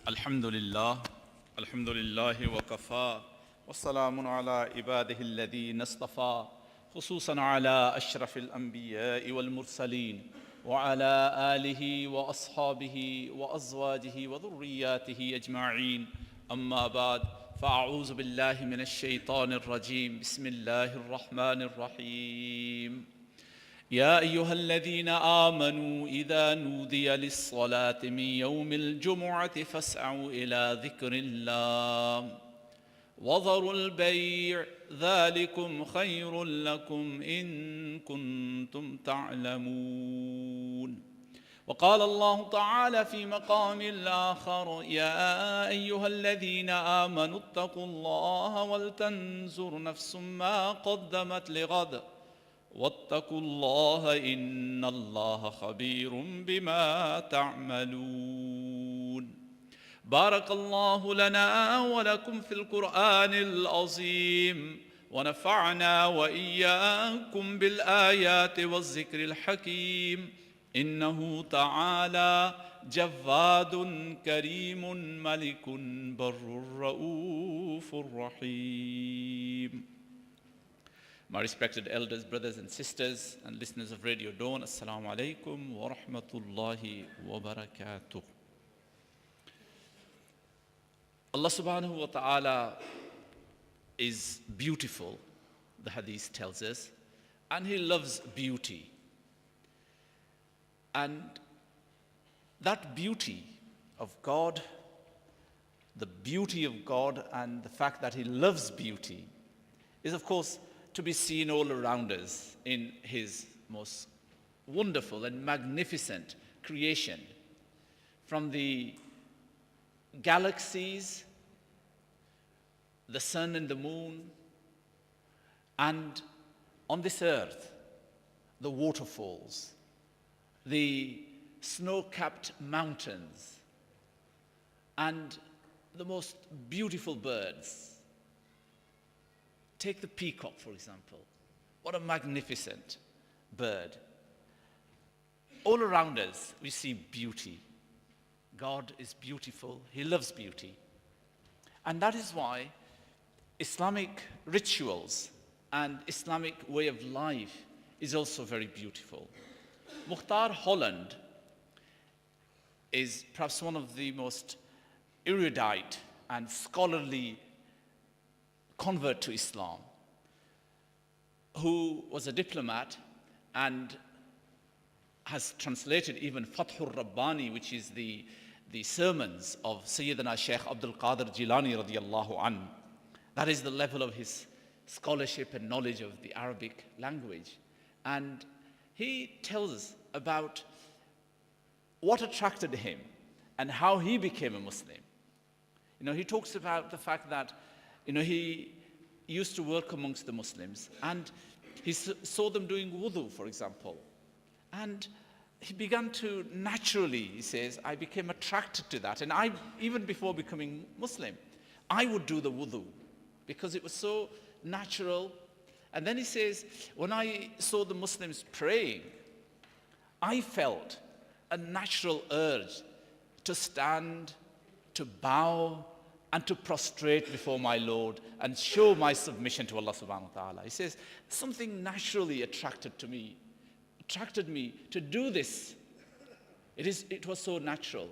Alhamdulillah, Alhamdulillahi wa kafa, wa salamun ala ibadihi alladhina istafa, khususan ala ashrafil anbiya'i wal mursaleen, wa ala alihi wa ashabihi wa azwajihi wa dhurriyyatihi ajma'een. Amma ba'd, fa'a'udhu billahi minash shaitanir rajim. Bismillahir rahmanir rahim. يا أيها الذين آمنوا إذا نودي للصلاة من يوم الجمعة فاسعوا إلى ذكر الله وذروا البيع ذلكم خير لكم إن كنتم تعلمون. وقال الله تعالى في مقام آخر: يا أيها الذين آمنوا اتقوا الله ولتنظر نفس ما قدمت لغد واتقوا الله إن الله خبير بما تعملون. بارك الله لنا ولكم في القرآن العظيم ونفعنا وإياكم بالآيات والذكر الحكيم إنه تعالى جواد كريم ملك بر رؤوف رحيم. My respected elders, brothers and sisters, and listeners of Radio Dawn, Assalamu alaikum wa rahmatullahi wa barakatuh. Allah subhanahu wa ta'ala is beautiful, the hadith tells us, and He loves beauty. And that beauty of God, the beauty of God and the fact that He loves beauty is, of course, to be seen all around us in His most wonderful and magnificent creation. From the galaxies, the sun and the moon, and on this earth, the waterfalls, the snow-capped mountains, and the most beautiful birds. Take the peacock, for example. What a magnificent bird. All around us, we see beauty. God is beautiful. He loves beauty. And that is why Islamic rituals and Islamic way of life is also very beautiful. Mukhtar Holland is perhaps one of the most erudite and scholarly convert to Islam, who was a diplomat and has translated even Fathur Rabbani, which is the sermons of Sayyidina Shaykh Abdul Qadir Jilani radiyallahu an. That is the level of his scholarship and knowledge of the Arabic language. And he tells us about what attracted him and how he became a Muslim. He talks about the fact that he used to work amongst the Muslims and he saw them doing wudu, for example. And he began to naturally, he says, I became attracted to that. And even before becoming Muslim, I would do the wudu because it was so natural. And then he says, when I saw the Muslims praying, I felt a natural urge to stand, to bow, and to prostrate before my Lord and show my submission to Allah subhanahu wa ta'ala. He says, something naturally attracted me to do this. It was so natural.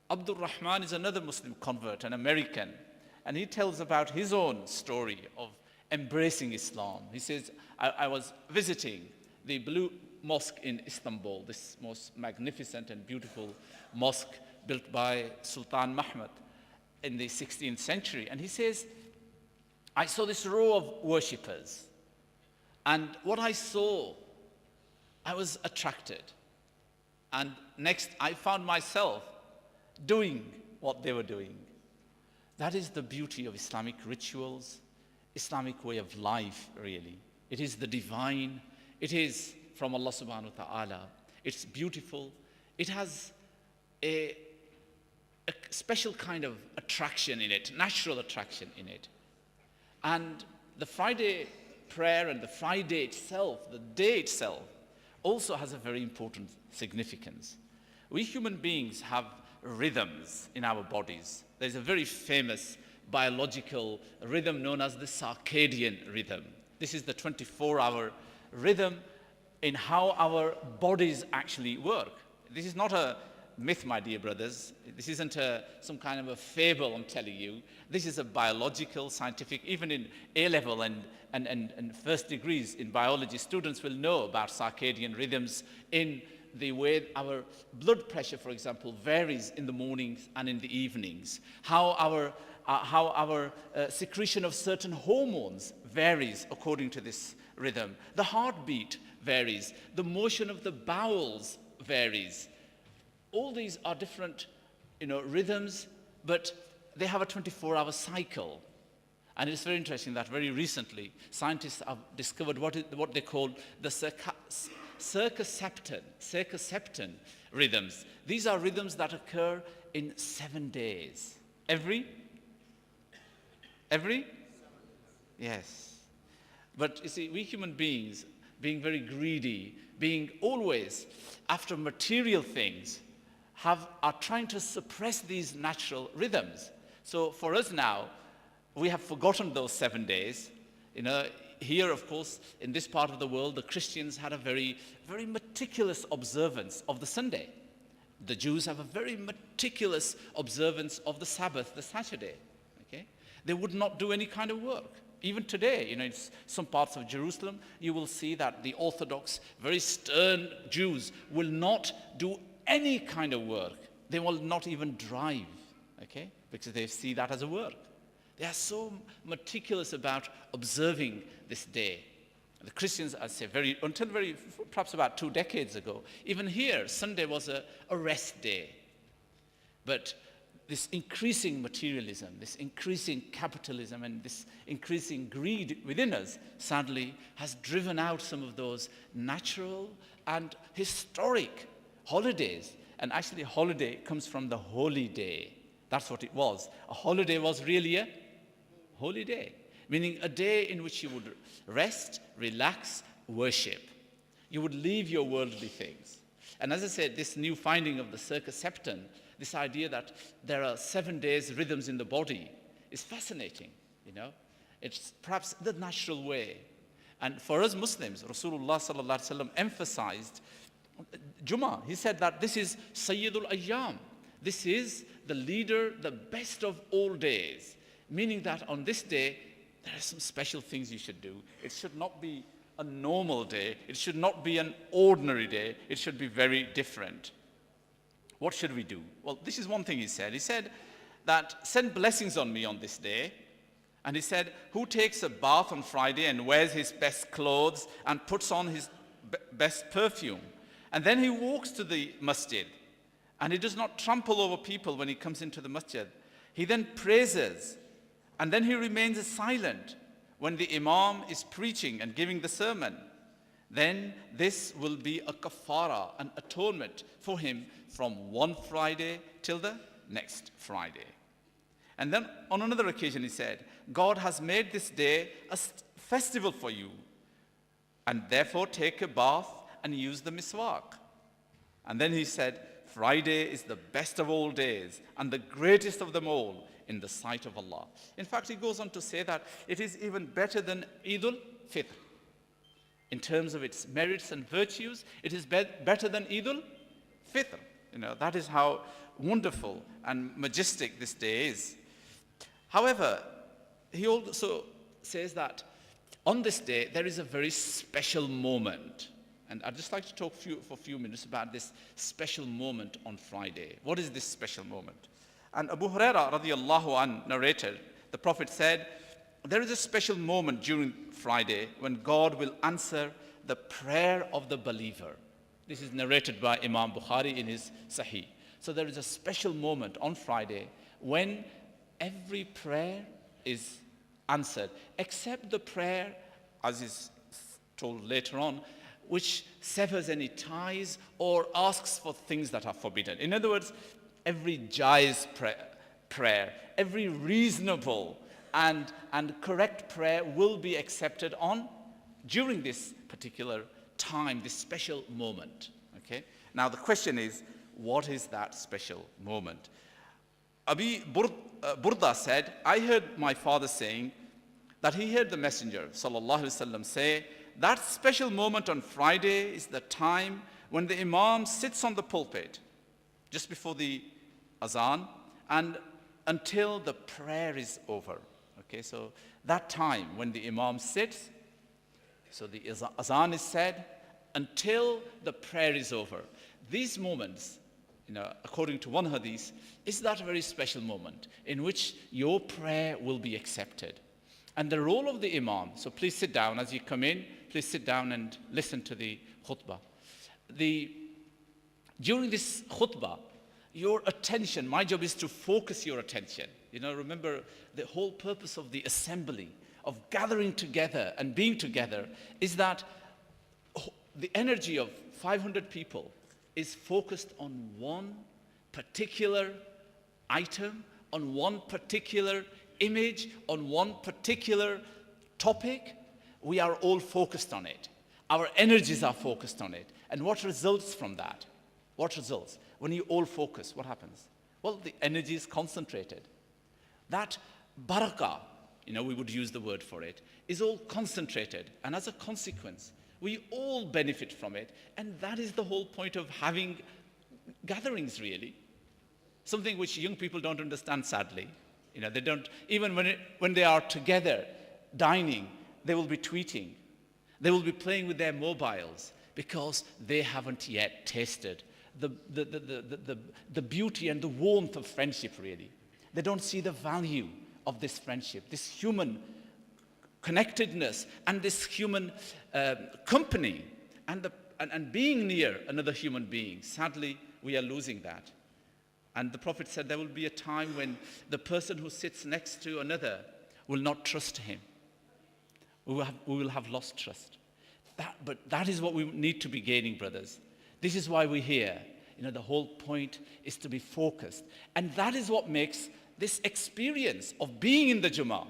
Abdul Rahman is another Muslim convert, an American, and he tells about his own story of embracing Islam. He says, I was visiting the Blue Mosque in Istanbul, this most magnificent and beautiful mosque built by Sultan Mahmud in the 16th century. And he says, I saw this row of worshippers. And what I saw, I was attracted. And next, I found myself doing what they were doing. That is the beauty of Islamic rituals, Islamic way of life, really. It is the divine. It is from Allah subhanahu wa ta'ala. It's beautiful. It has a special kind of attraction in it, natural attraction in it. And the Friday prayer and the Friday itself, the day itself, also has a very important significance. We human beings have rhythms in our bodies. There's a very famous biological rhythm known as the circadian rhythm. This is the 24-hour rhythm in how our bodies actually work. This is not a myth, my dear brothers. This isn't some kind of a fable, I'm telling you. This is a biological, scientific, even in A-level and first degrees in biology, students will know about circadian rhythms in the way our blood pressure, for example, varies in the mornings and in the evenings, how our secretion of certain hormones varies according to this rhythm. The heartbeat varies, the motion of the bowels varies. All these are different, rhythms, but they have a 24-hour cycle. And it's very interesting that very recently, scientists have discovered what they call the circumception rhythms. These are rhythms that occur in 7 days. Every? Yes. But you see, we human beings, being very greedy, being always after material things, are trying to suppress these natural rhythms. So for us now, we have forgotten those 7 days. Here, of course, in this part of the world, the Christians had a very, very meticulous observance of the Sunday. The Jews have a very meticulous observance of the Sabbath, the Saturday. Okay? They would not do any kind of work. Even today, in some parts of Jerusalem, you will see that the Orthodox, very stern Jews will not do any kind of work. They will not even drive, okay? Because they see that as a work. They are so meticulous about observing this day. The Christians, I'd say, perhaps about 2 decades ago, even here, Sunday was a rest day. But this increasing materialism, this increasing capitalism, and this increasing greed within us, sadly, has driven out some of those natural and historic holidays. And actually, holiday comes from the holy day. That's what it was. A holiday was really a holy day, meaning a day in which you would rest, relax, worship. You would leave your worldly things. And as I said, this new finding of the circumception, this idea that there are 7 days rhythms in the body, is fascinating. It's perhaps the natural way. And for us Muslims, Rasulullah sallallahu alaihi wasallam emphasized Jummah. He said that this is Sayyidul Ayyam. This is the leader, the best of all days. Meaning that on this day, there are some special things you should do. It should not be a normal day. It should not be an ordinary day. It should be very different. What should we do? Well, this is one thing he said. He said that send blessings on me on this day. And he said, who takes a bath on Friday and wears his best clothes and puts on his best perfume? And then he walks to the masjid, and he does not trample over people when he comes into the masjid. He then praises, and then he remains silent when the imam is preaching and giving the sermon. Then this will be a kafara, an atonement for him from one Friday till the next Friday. And then on another occasion he said, God has made this day a festival for you, and therefore take a bath and use the miswak. And then he said, Friday is the best of all days and the greatest of them all in the sight of Allah. In fact, he goes on to say that it is even better than Eid al-Fitr. In terms of its merits and virtues, it is better than Eid al-Fitr. That is how wonderful and majestic this day is. However, he also says that on this day, there is a very special moment. And I'd just like to talk for a few minutes about this special moment on Friday. What is this special moment? And Abu Hurairah radiallahu anh narrated, the Prophet said, there is a special moment during Friday when God will answer the prayer of the believer. This is narrated by Imam Bukhari in his Sahih. So there is a special moment on Friday when every prayer is answered, except the prayer, as is told later on, which severs any ties or asks for things that are forbidden. In other words, every jaiz prayer, every reasonable and correct prayer will be accepted during this particular time, this special moment. Okay? Now the question is, what is that special moment? Burda said, I heard my father saying that he heard the Messenger sallallahu alaihi wasallam say, that special moment on Friday is the time when the Imam sits on the pulpit just before the azan and until the prayer is over. Okay, so that time when the Imam sits, so the azan is said until the prayer is over. These moments, according to one hadith, is that very special moment in which your prayer will be accepted. And the role of the Imam, so please sit down as you come in, please sit down and listen to the khutbah. During this khutbah, your attention, my job is to focus your attention. Remember the whole purpose of the assembly, of gathering together and being together, is that the energy of 500 people is focused on one particular item, on one particular image, on one particular topic. We are all focused on it. Our energies are focused on it. And what results from that? What results? When you all focus, what happens? Well, the energy is concentrated. That barakah, we would use the word for it, is all concentrated. And as a consequence, we all benefit from it. And that is the whole point of having gatherings, really. Something which young people don't understand, sadly. They don't, even when they are together dining, they will be tweeting. They will be playing with their mobiles because they haven't yet tasted the beauty and the warmth of friendship, really. They don't see the value of this friendship, this human connectedness and this human company and being near another human being. Sadly, we are losing that. And the Prophet said there will be a time when the person who sits next to another will not trust him. We will have lost trust. But that is what we need to be gaining, brothers. This is why we're here. The whole point is to be focused. And that is what makes this experience of being in the Jummah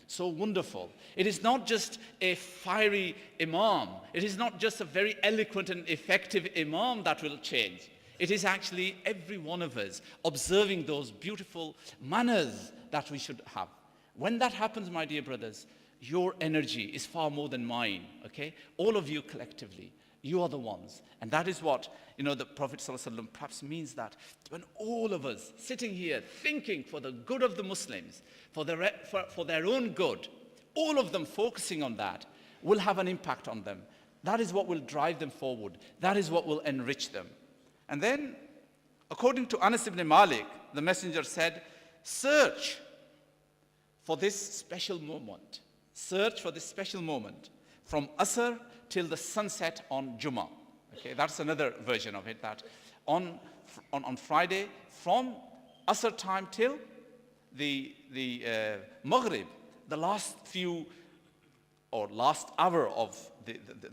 so wonderful. It is not just a fiery imam. It is not just a very eloquent and effective imam that will change. It is actually every one of us observing those beautiful manners that we should have. When that happens, my dear brothers, your energy is far more than mine, okay? All of you collectively, you are the ones. And that is what, the Prophet ﷺ perhaps means, that when all of us sitting here thinking for the good of the Muslims, for their own good, all of them focusing on that, will have an impact on them. That is what will drive them forward. That is what will enrich them. And then, according to Anas ibn Malik, the messenger said, search for this special moment. Search for this special moment from Asr till the sunset on Jummah. Okay, that's another version of it, that on Friday, from Asr time till the Maghrib, the last hour of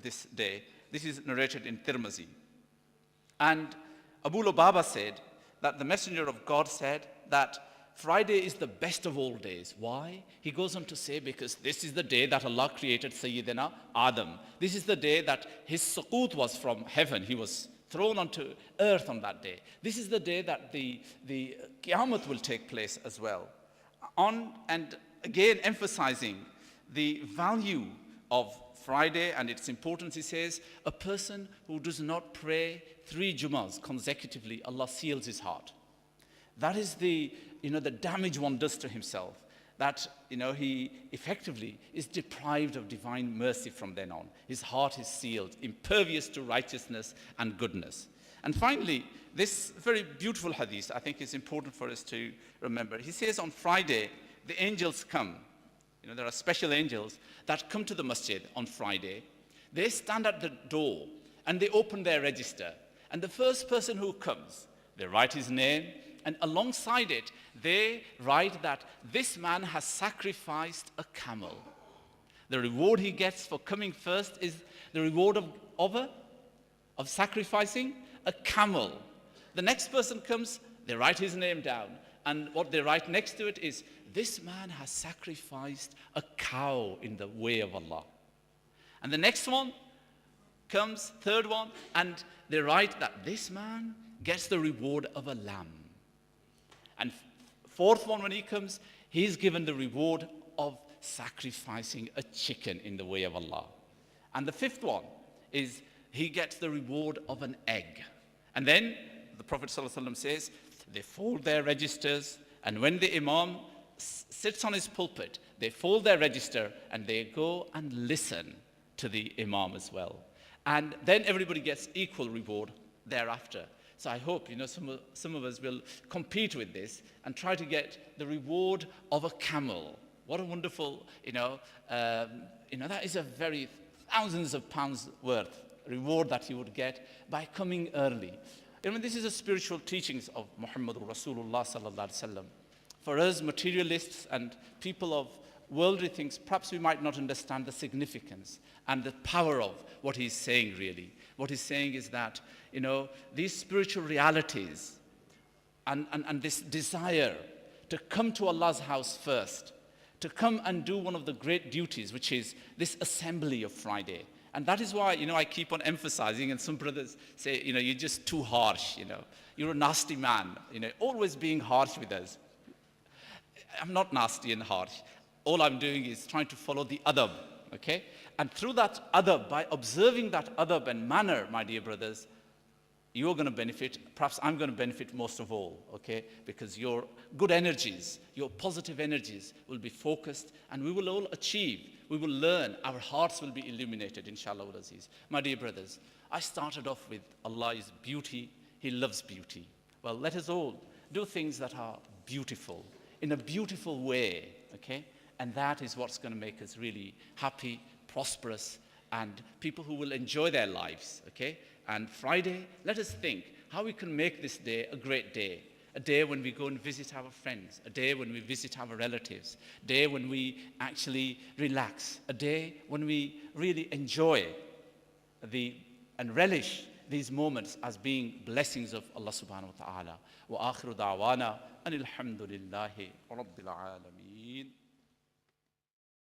this day. This is narrated in Tirmizi. And Abu Lubaba said that the Messenger of God said that Friday is the best of all days. Why? He goes on to say, because this is the day that Allah created Sayyidina Adam. This is the day that his suqut was from heaven. He was thrown onto earth on that day. This is the day that the Qiyamah will take place as well. And again, emphasizing the value of Friday and its importance, he says, a person who does not pray 3 Jummahs consecutively, Allah seals his heart. That is the damage one does to himself, that, he effectively is deprived of divine mercy from then on. His heart is sealed, impervious to righteousness and goodness. And finally, this very beautiful hadith, I think, is important for us to remember. He says on Friday, the angels come. There are special angels that come to the masjid on Friday. They stand at the door and they open their register. And the first person who comes, they write his name, and alongside it, they write that this man has sacrificed a camel. The reward he gets for coming first is the reward of sacrificing a camel. The next person comes, they write his name down, and what they write next to it is, this man has sacrificed a cow in the way of Allah. And the next one comes, third one, and they write that this man gets the reward of a lamb. And fourth one, when he comes, he's given the reward of sacrificing a chicken in the way of Allah. And the fifth one is he gets the reward of an egg. And then the Prophet ﷺ says, they fold their registers, and when the Imam sits on his pulpit, they fold their register and they go and listen to the Imam as well. And then everybody gets equal reward thereafter. So I hope, some of us will compete with this and try to get the reward of a camel. What a wonderful, that is a very thousands of pounds worth reward that you would get by coming early. This is a spiritual teachings of Muhammadur Rasulullah sallallahu alaihi wasallam. For us materialists and people of worldly things, perhaps we might not understand the significance and the power of what he's saying really. What he's saying is that, these spiritual realities and this desire to come to Allah's house first, to come and do one of the great duties, which is this assembly of Friday. And that is why, I keep on emphasizing, and some brothers say, you're just too harsh, you're a nasty man, always being harsh with us. I'm not nasty and harsh. All I'm doing is trying to follow the adab, okay? And through that adab, by observing that adab and manner, my dear brothers, you're going to benefit, perhaps I'm going to benefit most of all, okay? Because your good energies, your positive energies will be focused, and we will all achieve, we will learn, our hearts will be illuminated, inshallah wal aziz. My dear brothers, I started off with Allah is beauty, He loves beauty. Well, let us all do things that are beautiful, in a beautiful way, okay? And that is what's going to make us really happy, prosperous, and people who will enjoy their lives, okay? And Friday, let us think how we can make this day a great day. A day when we go and visit our friends. A day when we visit our relatives. A day when we actually relax. A day when we really enjoy and relish these moments as being blessings of Allah subhanahu wa ta'ala. Wa akhiru da'wana anil hamdulillahi rabbil alameen.